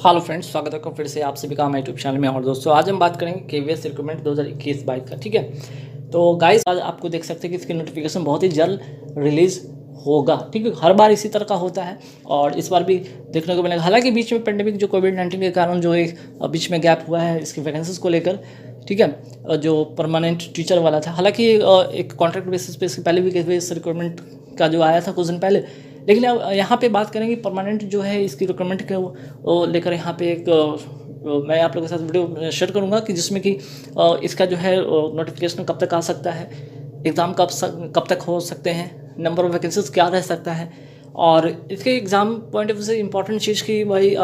Hello friends, स्वागत है आपका फिर से आप सभी का हमारे यूट्यूब चैनल में। और दोस्तों, आज हम बात करेंगे केवीएस रिक्रूटमेंट 2021-22 का। ठीक है, तो गाइस आज आपको देख सकते हैं कि इसकी नोटिफिकेशन बहुत ही जल्द रिलीज़ होगा। ठीक है, हर बार इसी तरह का होता है और इस बार भी देखने को मिलेगा। हालांकि बीच में पेंडेमिक जो कोविड-19 के कारण जो एक बीच में गैप हुआ है इसकी वैकेंसीज को लेकर। ठीक है, जो परमानेंट टीचर वाला था, हालांकि एक कॉन्ट्रैक्ट बेसिस पे इसके पहले भी केवीएस रिक्रूटमेंट का जो आया था कुछ दिन पहले, लेकिन अब यहाँ पे बात करेंगे परमानेंट जो है इसकी रिक्रूटमेंट के लेकर। यहाँ पे एक मैं आप लोगों के साथ वीडियो शेयर करूँगा कि जिसमें कि इसका जो है नोटिफिकेशन कब तक आ सकता है, एग्ज़ाम कब तक हो सकते हैं, नंबर ऑफ वैकेंसीज क्या रह सकता है, और इसके एग्ज़ाम पॉइंट ऑफ व्यू से इंपॉर्टेंट चीज़ कि भाई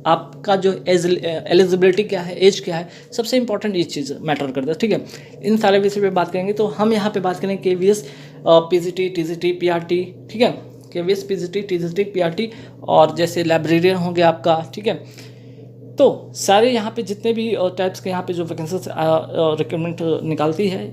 आपका जो एलिजिबिलिटी क्या है, एज क्या है, सबसे इंपॉर्टेंट ये चीज़ मैटर करता है। ठीक है, इन सारे विषय पे बात करेंगे। तो हम यहाँ पे बात करेंगे केवीएस, पीजीटी, टीजीटी, पीआरटी। ठीक है, केवीएस, पीजीटी, टीजीटी, पीआरटी और जैसे लाइब्रेरियन हो गया आपका। ठीक है, तो सारे यहाँ पे जितने भी टाइप्स के यहाँ पे जो वैकेंसीज रिक्रूटमेंट निकालती है।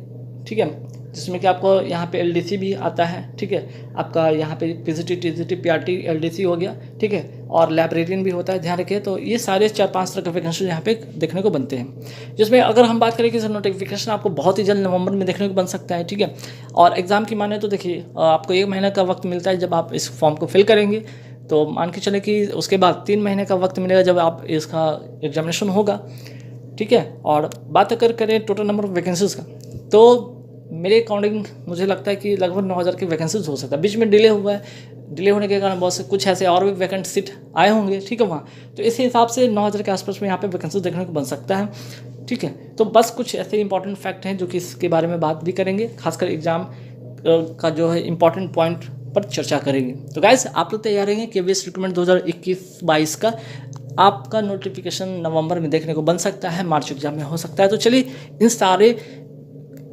ठीक है, जिसमें कि आपको यहाँ पे एलडीसी भी आता है। ठीक है, आपका यहाँ पे पीजीटी, टीजीटी, पीआरटी, एलडीसी हो गया। ठीक है, और लाइब्रेरियन भी होता है, ध्यान रखिए। तो ये सारे 4-5 तरह के वैकेंसी यहाँ पे देखने को बनते हैं, जिसमें अगर हम बात करें कि सर नोटिफिकेशन आपको बहुत ही जल्द नवंबर में देखने को बन सकता है। ठीक है, और एग्ज़ाम की माने तो देखिए आपको 1 महीने का वक्त मिलता है जब आप इस फॉर्म को फिल करेंगे। तो मान के चले कि उसके बाद 3 महीने का वक्त मिलेगा जब आप इसका एग्जामिनेशन होगा। ठीक है, और बात अगर करें टोटल नंबर ऑफ वैकेंसीज का, तो मेरे अकॉर्डिंग मुझे लगता है कि लगभग 9,000 की वैकेंसीज हो सकता है। बीच में डिले हुआ है, डिले होने के कारण बहुत से कुछ ऐसे और भी वैकेंट सीट आए होंगे। ठीक है, वहाँ तो इस हिसाब से 9,000 के आसपास में यहाँ पे वैकेंसी देखने को बन सकता है। ठीक है, तो बस कुछ ऐसे इंपॉर्टेंट फैक्ट हैं जो कि इसके बारे में बात भी करेंगे, खासकर एग्जाम का जो है इंपॉर्टेंट पॉइंट पर चर्चा करेंगे। तो गाइस आप लोग तैयार रहेंगे केवीएस रिक्रूटमेंट 2021-22 का आपका नोटिफिकेशन नवंबर में देखने को बन सकता है, मार्च एग्जाम में हो सकता है। तो चलिए इन सारे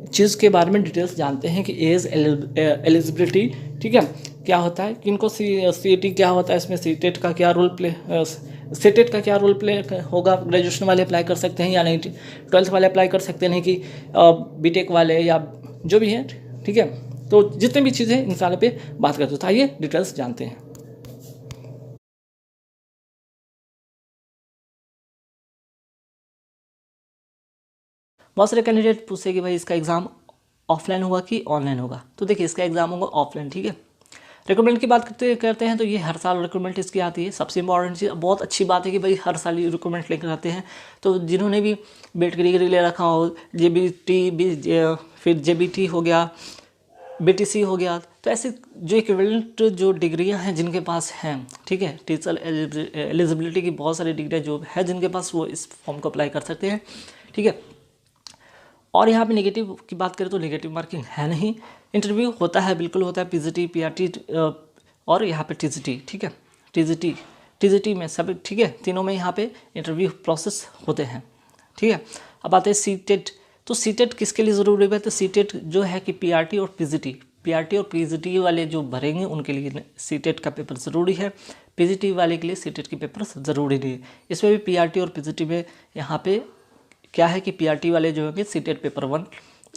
चीज़ के बारे में डिटेल्स जानते हैं कि एज, एलिजिबिलिटी, ठीक है, क्या होता है, किनको सीईटी क्या होता है, इसमें सीटेट का क्या रोल प्ले, सीटेट का क्या रोल प्ले होगा, ग्रेजुएशन वाले अप्लाई कर सकते हैं या नहीं, 12th वाले अप्लाई कर सकते हैं कि बीटेक वाले या जो भी हैं। ठीक है, तो जितने भी चीज़ें इन सारे पे बात करते हैं, तो आइए डिटेल्स जानते हैं। बहुत सारे कैंडिडेट पूछते कि भाई इसका एग्ज़ाम ऑफलाइन होगा कि ऑनलाइन होगा। तो देखिए इसका एग्ज़ाम होगा ऑफलाइन। ठीक है, रिक्रूटमेंट की बात करते हैं तो ये हर साल रिक्रूटमेंट इसकी आती है। सबसे इंपॉर्टेंट चीज़, बहुत अच्छी बात है कि भाई हर साल ये रिक्रूटमेंट लेकर आते हैं। तो जिन्होंने भी बेट की डिग्री ले रखा हो, फिर जेबीटी हो गया, बीटीसी हो गया, तो ऐसे जो इक्विवेलेंट जो डिग्रियां हैं जिनके पास हैं, ठीक है, टीचर एलिजिबिलिटी की बहुत सारी डिग्रियाँ जो है जिनके पास, वो इस फॉर्म को अप्लाई कर सकते हैं। ठीक है, और यहाँ पे नेगेटिव की बात करें तो नेगेटिव मार्किंग है नहीं। इंटरव्यू होता है, बिल्कुल होता है, पीजीटी, पीआरटी और यहाँ पे टीजीटी। ठीक है, टीजीटी में सब, ठीक है, तीनों में यहाँ पे इंटरव्यू प्रोसेस होते हैं। ठीक है, अब आते हैं सीटेट। तो सीटेट किसके लिए ज़रूरी है? तो सीटेट जो है कि पीआरटी और पीजीटी वाले जो भरेंगे उनके लिए सीटेट का पेपर ज़रूरी है। पीजीटी वाले के लिए सीटेट की पेपर ज़रूरी नहीं है। इसमें भी पीआरटी और पीजीटी में यहाँ पे क्या है कि पीआरटी वाले जो होंगे सीटेट पेपर 1,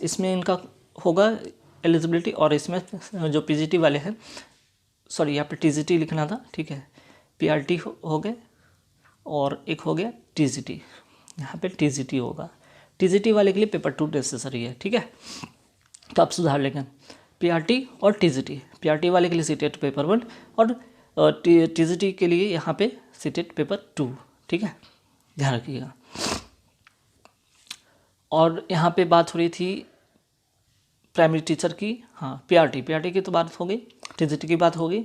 इसमें इनका होगा एलिजिबिलिटी, और इसमें जो पीजीटी वाले हैं, सॉरी यहाँ पे टीजीटी लिखना था। ठीक है, पीआरटी हो गए और एक हो गया टीजीटी, यहाँ पे टीजीटी होगा। टीजीटी वाले के लिए पेपर 2 नेसेसरी है। ठीक है, तो आप सुधार लेंगे पीआरटी और टीजीटी। पीआरटी वाले के लिए सीटेट पेपर 1 और टीजीटी के लिए यहाँ पे सीटेट पेपर 2। ठीक है, ध्यान रखिएगा। और यहाँ पे बात हो रही थी प्राइमरी टीचर की, हाँ पीआरटी की तो बात हो गई, टीजीटी की बात हो गई।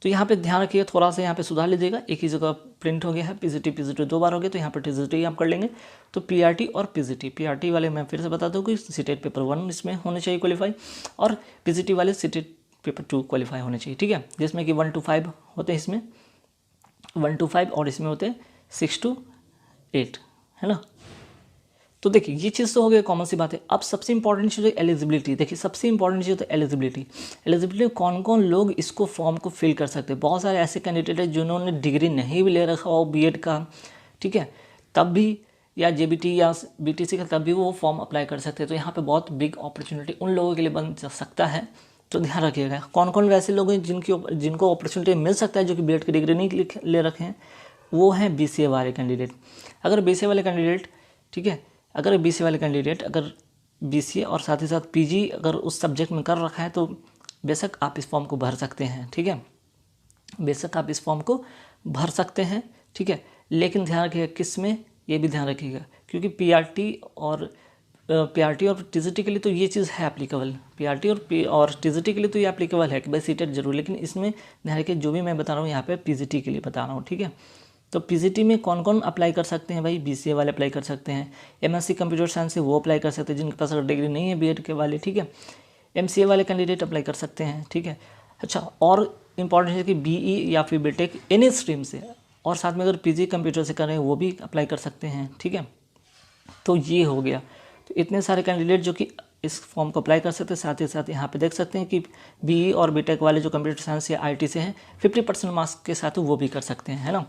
तो यहाँ पे ध्यान रखिएगा, थोड़ा सा यहाँ पे सुधार लीजिएगा, एक ही जगह प्रिंट हो गया है, पीजीटी 2 बार हो गया, तो यहाँ पर टीजीटी आप कर लेंगे। तो पीआरटी और पीजीटी वाले मैं फिर से बता दूँ कि सीटेट पेपर 1 इसमें होने चाहिए क्वालिफाई, और पीजीटी वाले सीटेट पेपर 2 क्वालिफाई होने चाहिए। ठीक है, जिसमें कि 1 to 5 होते हैं, इसमें 1 to 5 और इसमें होते हैं 6 to 8, है ना। तो देखिए ये चीज़ तो हो गई, कॉमन सी बात है। अब सबसे इंपॉर्टेंट चीज़ है एलिजिबिलिटी। देखिए सबसे इंपॉर्टेंट चीज़ है एलिजिबिलिटी कौन कौन लोग इसको फॉर्म को फिल कर सकते हैं। बहुत सारे ऐसे कैंडिडेट हैं जिन्होंने डिग्री नहीं भी ले रखा हो बीएड का, ठीक है, तब भी, या जेबीटी या बीटीसी का, तब भी वो फॉर्म अप्लाई कर सकते हैं। तो यहाँ पर बहुत बिग अपॉर्चुनिटी उन लोगों के लिए बन सकता है। तो ध्यान रखिएगा कौन कौन वैसे लोग हैं जिनको अपॉर्चुनिटी मिल सकता है जो कि बीएड की डिग्री नहीं ले रखे हैं। वो हैं BCA वाले कैंडिडेट। अगर BCA वाले कैंडिडेट, ठीक है, अगर BCA वाले कैंडिडेट अगर BCA और साथ ही साथ PG अगर उस सब्जेक्ट में कर रखा है तो बेशक आप इस फॉर्म को भर सकते हैं, ठीक है, बेशक आप इस फॉर्म को भर सकते हैं, ठीक है। लेकिन ध्यान रखिएगा किस में, ये भी ध्यान रखिएगा, क्योंकि PRT और TGT के लिए तो ये चीज़ है एप्लीकेबल, PRT और TGT के लिए तो ये एप्लीकेबल है कि भाई सीटेट जरूर, लेकिन इसमें ध्यान रखिए जो भी मैं बता रहा हूँ यहाँ पे PGT के लिए बता रहा हूँ, ठीक है। तो PGT में कौन कौन अप्लाई कर सकते हैं भाई? BCA वाले अप्लाई कर सकते हैं, MSc कंप्यूटर साइंस से वो अप्लाई कर सकते हैं जिनके पास अगर डिग्री नहीं है BEd के वाले, ठीक है। MCA वाले कैंडिडेट अप्लाई कर सकते हैं, ठीक है। अच्छा, और इम्पॉर्टेंट है कि BE या फिर BTech एनी स्ट्रीम से, और साथ में अगर PG कंप्यूटर से कर रहे हैं वो भी अप्लाई कर सकते हैं, ठीक है। तो ये हो गया, तो इतने सारे कैंडिडेट जो कि इस फॉर्म को अप्लाई कर सकते हैं। साथ ही साथ यहाँ पे देख सकते हैं कि BE और BTech वाले जो कंप्यूटर साइंस या IT से हैं 50% मार्क्स के साथ वो भी कर सकते हैं, है ना।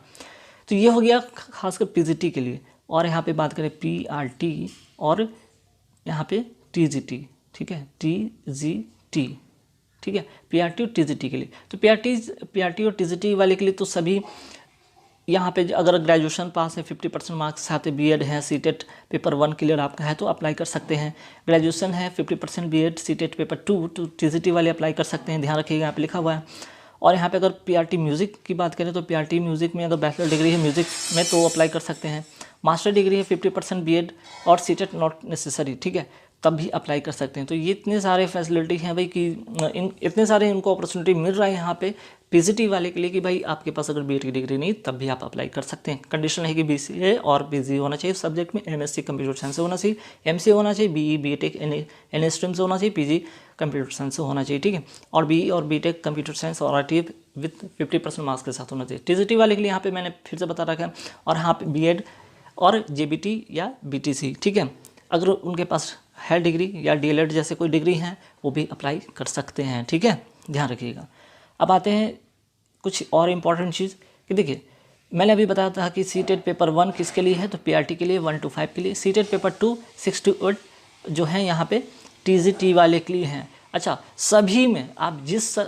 तो ये हो गया खासकर PGT के लिए। और यहाँ पे बात करें PRT और यहाँ पे TGT, ठीक है, TGT, ठीक है, PRT और TGT के लिए। तो PRT और TGT वाले के लिए तो सभी यहाँ पे अगर ग्रेजुएशन पास है 50% मार्क्स साथ ही BEd है, CTET पेपर 1 क्लियर आपका है तो अप्लाई कर सकते हैं। ग्रेजुएशन है 50% BEd CTET पेपर 2 तो TGT वाले अप्लाई कर सकते हैं, ध्यान रखिएगा यहाँ पे लिखा हुआ है। और यहाँ पे अगर PRT म्यूज़िक की बात करें तो PRT म्यूज़िक में अगर बैचलर डिग्री है म्यूज़िक में तो अप्लाई कर सकते हैं। मास्टर डिग्री है 50% BEd और CTET नॉट नेसेसरी, ठीक है, तब भी अप्लाई कर सकते हैं। तो ये इतने सारे फैसिलिटी हैं भाई कि इतने सारे इनको अपॉर्चुनिटी मिल रहा है यहाँ पे PGT वाले के लिए कि भाई आपके पास अगर BEd की डिग्री नहीं तब भी आप अप्लाई कर सकते हैं। कंडीशन है कि BCA और PG होना चाहिए सब्जेक्ट में, MSc कंप्यूटर साइंस से होना चाहिए, MCA होना चाहिए, BE BTech एनी स्ट्रीम से होना चाहिए, PG कंप्यूटर साइंस से होना चाहिए, ठीक है। और BE और BTech कंप्यूटर साइंस और RT विथ 50% मार्क्स के साथ होना चाहिए। TGT वाले के लिए यहाँ पे मैंने फिर से बता रखा है। और यहाँ पे BEd और JBT या BTC, ठीक है, अगर उनके पास है डिग्री या DLED जैसे कोई डिग्री है वो भी अप्लाई कर सकते हैं, ठीक है, ध्यान रखिएगा। अब आते हैं कुछ और इम्पॉर्टेंट चीज़ कि देखिए मैंने अभी बताया था कि CTET पेपर 1 किसके लिए है, तो PRT के लिए 1 to 5 के लिए, CTET पेपर 2 6 to 8 जो है यहाँ पे TGT वाले के लिए हैं। अच्छा, सभी में आप जिस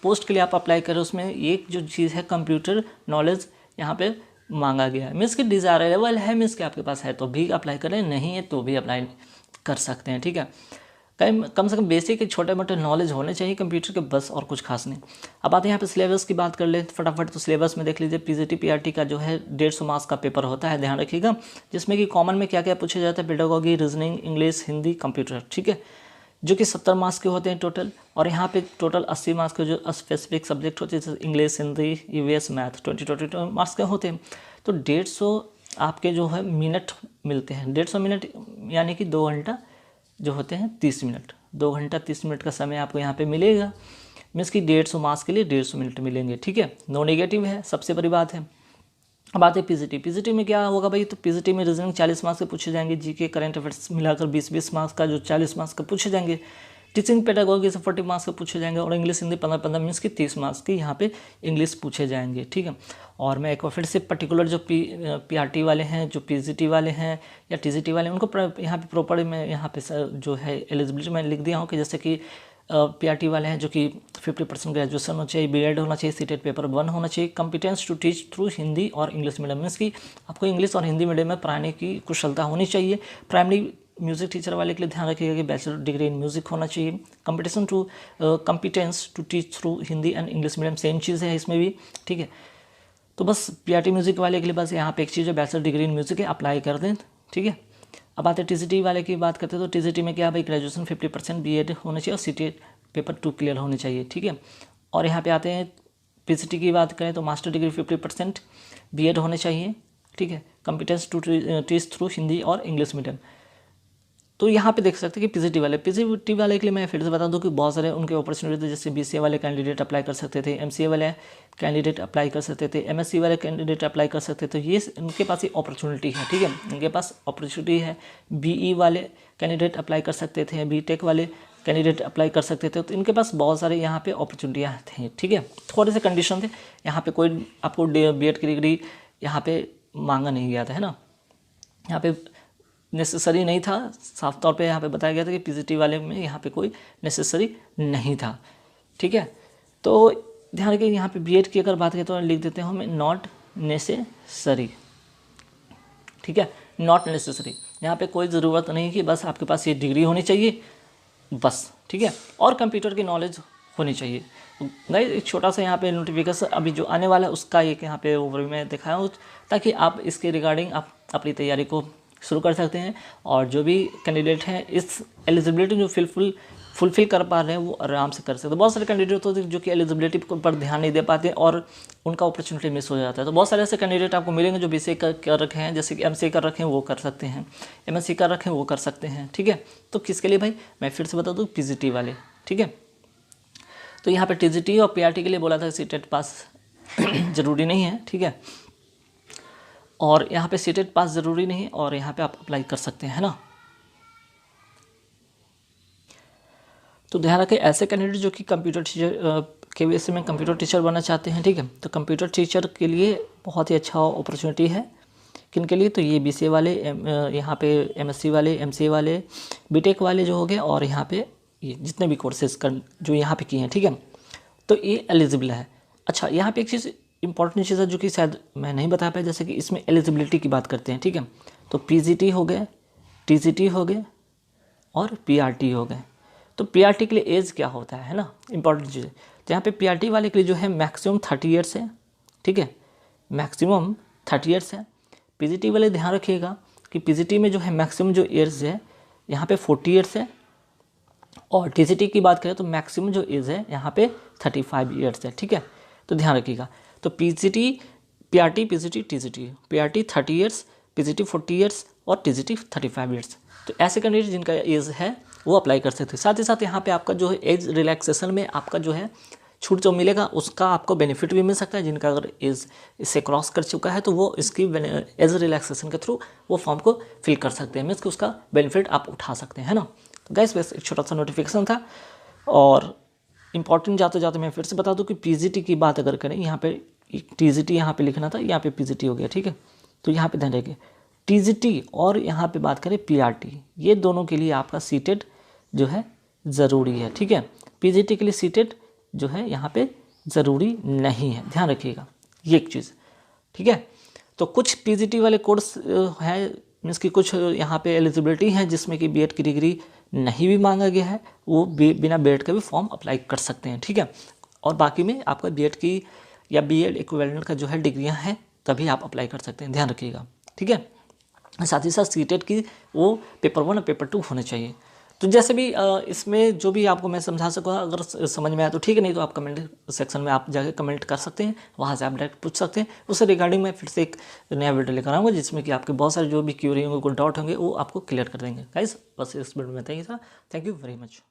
पोस्ट के लिए आप अप्लाई करें उसमें एक जो चीज़ है कंप्यूटर नॉलेज यहाँ पे मांगा गया है, मीन्स कि डिज़ायरेबल है, मीन्स कि आपके पास है तो भी अप्लाई करें, नहीं है तो भी अप्लाई कर सकते हैं, ठीक है। कम से कम बेसिक छोटे मोटे नॉलेज होने चाहिए कंप्यूटर के, बस, और कुछ खास नहीं। अब आते हैं यहाँ पे सिलेबस की बात कर ले फटाफट। तो सिलेबस में देख लीजिए PGT PRT का जो है 150 मार्क्स का पेपर होता है, ध्यान रखिएगा, जिसमें कि कॉमन में क्या क्या पूछा जाता है, pedagogy, reasoning, English, Hindi, computer, ठीक है, जो कि 70 मार्क्स के होते हैं टोटल। और यहाँ पे टोटल 80 मार्क्स के जो स्पेसिफिक सब्जेक्ट होते हैं जैसे English, Hindi, EVS, math 20 marks के होते हैं। तो 150 आपके जो है मिनट मिलते हैं, 150 मिनट यानी कि 2 घंटा जो होते हैं 30 मिनट, 2 घंटा 30 मिनट का समय आपको यहाँ पे मिलेगा, मीन्स कि 150 मार्क्स के लिए 150 मिनट मिलेंगे, ठीक है, नो नेगेटिव है, सबसे बड़ी बात है। अब आते हैं PGT में क्या होगा भाई, तो PGT में रीजनिंग 40 मार्क्स के पूछे जाएंगे, GK करंट अफेयर्स मिलाकर 20 मार्क्स का जो 40 मार्क्स का पूछे जाएंगे, टीचिंग पेडागोगी से 40 मार्क्स के पूछे जाएंगे, और इंग्लिश हिंदी 15 मीन्स की 30 मार्क्स की यहाँ पे इंग्लिश पूछे जाएंगे, ठीक है। और मैं एक बार फिर से पर्टिकुलर जो PRT वाले हैं, जो PGT वाले हैं या TGT वाले हैं, उनको यहाँ पे प्रॉपर मैं यहाँ पे जो है एलिजिबिलिटी मैं लिख दिया हूँ कि जैसे कि PRT वाले हैं जो कि 50% ग्रेजुएशन होना चाहिए, BEd होना चाहिए, CTET पेपर 1 होना चाहिए, competence to teach through Hindi और इंग्लिश मीडियम, मीन्स कि आपको इंग्लिश और हिंदी मीडियम में पढ़ाने की कुशलता होनी चाहिए। प्राइमरी म्यूज़िक टीचर वाले के लिए ध्यान रखिएगा कि बैचलर डिग्री इन म्यूज़िक होना चाहिए। Competence to teach through Hindi and English medium, same चीज़ है इसमें भी, ठीक है। तो बस PRT म्यूज़िक वाले के लिए बस यहाँ पे एक चीज़ है, बैचलर डिग्री इन म्यूज़िक है, अप्लाई कर दें, ठीक है। अब आते हैं TGT वाले की बात करते हैं। तो TGT में क्या भाई, ग्रेजुएशन 50% BEd होना चाहिए और CTET पेपर 2 क्लियर होनी चाहिए, ठीक है। और यहाँ पे आते हैं PGT की बात करें तो मास्टर डिग्री 50% BEd होने चाहिए, ठीक है, competence to teach through Hindi और इंग्लिश मीडियम। तो यहाँ पे देख सकते हैं कि PGT वाले के लिए मैं फिर से बता दूं कि बहुत सारे उनके अपॉर्चुनिटी थे, जैसे BCA वाले कैंडिडेट अप्लाई कर सकते थे, MCA वाले कैंडिडेट अप्लाई कर सकते थे, MSc वाले कैंडिडेट अप्लाई कर सकते थे, ये उनके पास ही अपॉर्चुनिटी है, ठीक है, उनके पास अपॉर्चुनिटी है। BE वाले कैंडिडेट अप्लाई कर सकते थे, BTech वाले कैंडिडेट अप्लाई कर सकते थे, तो इनके पास बहुत सारे यहाँ पे अपॉर्चुनिटियाँ थी, ठीक है। थोड़े से कंडीशन थे, यहाँ पे कोई आपको BEd की डिग्री यहाँ पे मांगा नहीं गया था, है ना, यहाँ पे नेसेसरी नहीं था, साफ तौर पे यहाँ पे बताया गया था कि PGT वाले में यहाँ पे कोई नेसेसरी नहीं था, ठीक है। तो ध्यान रखिए यहाँ पे BEd की अगर बात करें तो लिख देते हैं हम नॉट नेसेसरी, ठीक है, नॉट नेसेसरी। यहाँ पे कोई ज़रूरत नहीं कि बस आपके पास ये डिग्री होनी चाहिए बस, ठीक है, और कंप्यूटर की नॉलेज होनी चाहिए। गाइस एक छोटा सा यहाँ पे नोटिफिकेशन अभी जो आने वाला है उसका एक यहाँ पे ओवरव्यू में दिखाया हूँ, ताकि आप इसके रिगार्डिंग आप अपनी तैयारी को शुरू कर सकते हैं। और जो भी कैंडिडेट हैं इस एलिजिबिलिटी जो फुलफिल कर पा रहे हैं वो आराम से कर सकते हैं। बहुत सारे कैंडिडेट होते हैं जो कि एलिजिबिलिटी पर ध्यान नहीं दे पाते और उनका अपॉर्चुनिटी मिस हो जाता है। तो बहुत सारे ऐसे कैंडिडेट आपको मिलेंगे जो बीसीए कर रखे हैं, जैसे कि एमसीए कर रखे हैं वो कर सकते हैं, एमएससी कर रखे हैं वो कर सकते हैं, ठीक है। तो किसके लिए भाई, मैं फिर से बता दूँ, पीजीटी वाले, ठीक है। तो यहाँ पे टीजीटी और पीआरटी के लिए बोला था सीटेट पास ज़रूरी नहीं है, ठीक है, और यहाँ पे सीटेट पास ज़रूरी नहीं है और यहाँ पे आप अप्लाई कर सकते हैं, है ना। तो ध्यान रखें ऐसे कैंडिडेट जो कि कंप्यूटर टीचर केवीएससी में कंप्यूटर टीचर बनना चाहते हैं, ठीक है, तो कंप्यूटर टीचर के लिए बहुत ही अच्छा अपॉर्चुनिटी है। किन के लिए, तो ये बीसीए वाले, यहाँ पे एमएससी वाले, एमसीए वाले, बीटेक वाले जो हो गए, और यहाँ पे ये जितने भी कोर्सेज कर जो यहाँ पे किए हैं, ठीक है, तो ये एलिजिबल है। अच्छा यहाँ पे एक चीज़ इंपॉर्टेंट चीज़ है जो कि शायद मैं नहीं बता पाया, जैसे कि इसमें एलिजिबिलिटी की बात करते हैं, ठीक है, तो पीजीटी हो गए, टीजीटी हो गए और पीआरटी हो गए। तो पीआरटी के लिए एज क्या होता है ना, इंपॉर्टेंट चीज़ है। तो यहाँ पे पीआरटी वाले के लिए जो है मैक्सिमम 30 ईयर्स है, ठीक है, मैक्सिमम 30 ईयर्स है। पीजीटी वाले ध्यान रखिएगा कि पीजीटी में जो है मैक्सिमम जो ईयर्स है यहाँ पे 40 ईयर्स है, और टीजीटी की बात करें तो मैक्सिमम जो एज है यहाँ पे 35 ईयर्स है, ठीक है। तो ध्यान रखिएगा, तो PGT, PRT, PGT, TGT, PRT 30 years, PGT 40 years और टीजीटी 35 ईयर्स। तो ऐसे कैंडिडेट जिनका एज है वो अप्लाई कर सकते हैं। साथ ही साथ यहाँ पे आपका जो है एज रिलैक्सेशन में आपका जो है छूट जो मिलेगा उसका आपको बेनिफिट भी मिल सकता है। जिनका अगर एज इससे क्रॉस कर चुका है तो वो इसकी एज रिलैक्सेशन के थ्रू वो फॉर्म को फिल कर सकते हैं, मीन्स कि उसका बेनिफिट आप उठा सकते हैं, है ना। तो गाइस बस एक छोटा सा नोटिफिकेशन था। और इम्पॉर्टेंट जाते जाते मैं फिर से बता दूं कि पीजीटी की बात अगर करें, यहाँ पे टीजीटी यहाँ पे लिखना था, यहाँ पे पीजीटी हो गया, ठीक है। तो यहाँ पे ध्यान रखिए टीजीटी और यहाँ पे बात करें पीआरटी, ये दोनों के लिए आपका सीटेट जो है ज़रूरी है, ठीक है। पीजीटी के लिए सीटेट जो है यहाँ पे ज़रूरी नहीं है, ध्यान रखिएगा ये एक चीज़, ठीक है। तो कुछ पीजीटी वाले कोर्स है, मीन्स कि कुछ यहाँ पे एलिजिबिलिटी है जिसमें कि बीएड की डिग्री नहीं भी मांगा गया है, वो बिना बीएड का भी फॉर्म अप्लाई कर सकते हैं, ठीक है। और बाकी में आपका बीएड की या बीएड इक्विवेलेंट का जो है डिग्रियाँ हैं तभी आप अप्लाई कर सकते हैं, ध्यान रखिएगा, ठीक है। साथ ही साथ सीटेट की वो पेपर 1 और पेपर 2 होने चाहिए। तो जैसे भी इसमें जो भी आपको मैं समझा सकूँगा, अगर समझ में आया तो ठीक है, नहीं तो आप कमेंट सेक्शन में आप जाकर कमेंट कर सकते हैं, वहाँ से आप डायरेक्ट पूछ सकते हैं। उससे रिगार्डिंग मैं फिर से एक नया वीडियो लेकर आऊँगा जिसमें कि आपके बहुत सारे जो भी क्यूरी होंगे, कोई डाउट होंगे वो आपको क्लियर कर देंगे। गाइस बस इस वीडियो में था। Thank you very much.